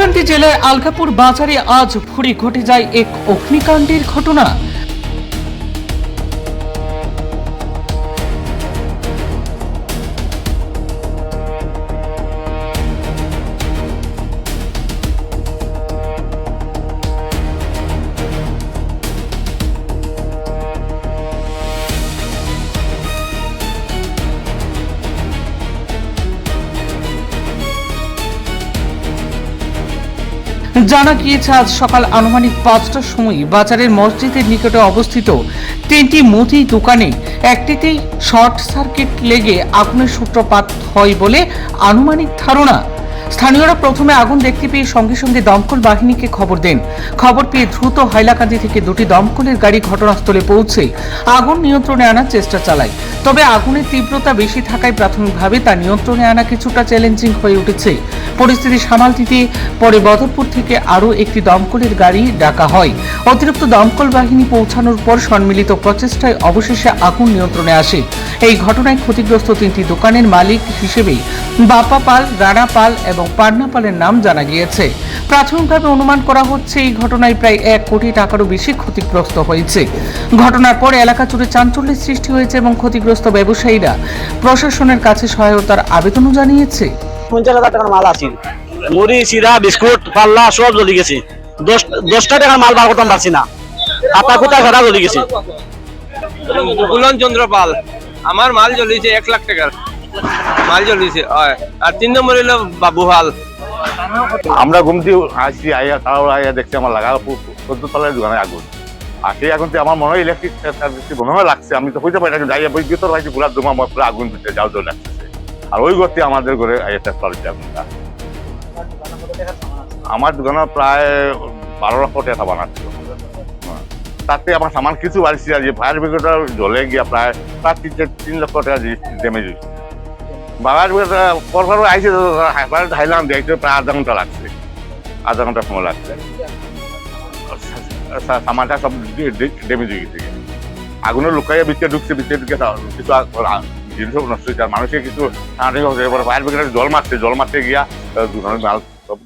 হাইলাকান্দি জেলার আলগাপুর বাজারে আজ ভোরে ঘটে যায় এক অগ্নিকাণ্ডের ঘটনা। জানা গিয়েছে আজ সকাল আনুমানিক 5টার সময় বাজারের মসজিদের নিকটে অবস্থিত 3টি মুদি দোকানে একটিতেই শর্ট সার্কিট লেগে আগুনের সূত্রপাত হয় বলে আনুমানিক ধারণা। স্থানীয়রা প্রথমে আগুন দেখতে পেয়ে সঙ্গে সঙ্গে দমকল বাহিনীকে খবর দেন। খবর পেয়ে দ্রুত হাইলাকান্দি থেকে 2টি দমকলের গাড়ি ঘটনাস্থলে পৌঁছে আগুন নিয়ন্ত্রণে আনার চেষ্টা চালায়। তবে আগুনের তীব্রতা বেশি থাকায় প্রাথমিকভাবে তা নিয়ন্ত্রণে আনা কিছুটা চ্যালেঞ্জিং হয়ে উঠেছে। পরিস্থিতি সামাল দিতে পরে বদরপুর থেকে আরও একটি দমকলের গাড়ি ডাকা হয়। অতিরিক্ত দমকল বাহিনী পৌঁছানোর পর সম্মিলিত প্রচেষ্টায় অবশেষে আগুন নিয়ন্ত্রণে আসে। এই ঘটনায় ক্ষতিগ্রস্ত 3টি দোকানের মালিক হিসেবে বাপ্পা পাল, রানা পাল এবং পান্না পালের নাম জানা গিয়েছে। প্রাথমিকভাবে অনুমান করা হচ্ছে এই ঘটনায় প্রায় 1 কোটি টাকারও বেশি ক্ষতিগ্রস্ত হয়েছে। ঘটনার পর এলাকা জুড়ে চাঞ্চল্যের সৃষ্টি হয়েছে এবং ক্ষতিগ্রস্ত ব্যবসায়ীরা প্রশাসনের কাছে সহায়তার আবেদনও জানিয়েছে। 50,000 টাকার মাল আছে, মুড়ি, চিরা, বিস্কুট, পাল্লা সব জ্বলি গেছে। 10টা টাকার মাল বার করতাম পারছি না, হাতা কুতা ঘেরা জ্বলি গেছে। বুলন চন্দ্র পাল, আমার মাল জ্বলিছে 1 লাখ টাকার মাল জ্বলিছে। আর 3 নম্বর হলো বাবু হাল। আমরা ঘুমতে আসছি, আইয়া তাও আইয়া দেখছি আমার লাগা 14 তলার দোকানে আগুন। আর সেই আগুন আমার মনে হয় ইলেকট্রিক মনে হয় লাগছে, আমি তো হইতে পারি না, কিন্তু আইয়া বই ভিতর পাইছি পুরা দোমা পুরো আগুন দিতে যাও তো লাগতেছে। আর ওই ঘরতে আমাদের ঘরে আইয়া চেষ্টা করছে আগুনটা। আমার দোকানে প্রায় 12 লক্ষ টাকা বানাচ্ছিল। তাতে আমার সামান কিছু বাড়ছে, যে ফায়ার ব্রিগেডটা জ্বলে গিয়া প্রায় 3 লক্ষ টাকা ড্যামেজ হয়েছে। বাবার পরপর আইসে হাইলাম দেখতে প্রায় আধা ঘন্টা লাগছে, আধা ঘন্টা সময় লাগছে। সামানটা সব ড্যামেজ হয়ে গেছে। আগুনের লুকাইয়া ভিতরে ঢুকছে, ভিতরে ঢুকে কিছু জিনিস নষ্ট হয়েছে। আর মানুষকে কিছু ফায়ার ব্রিগেড জল মারতে গিয়া দোকানের মাল সব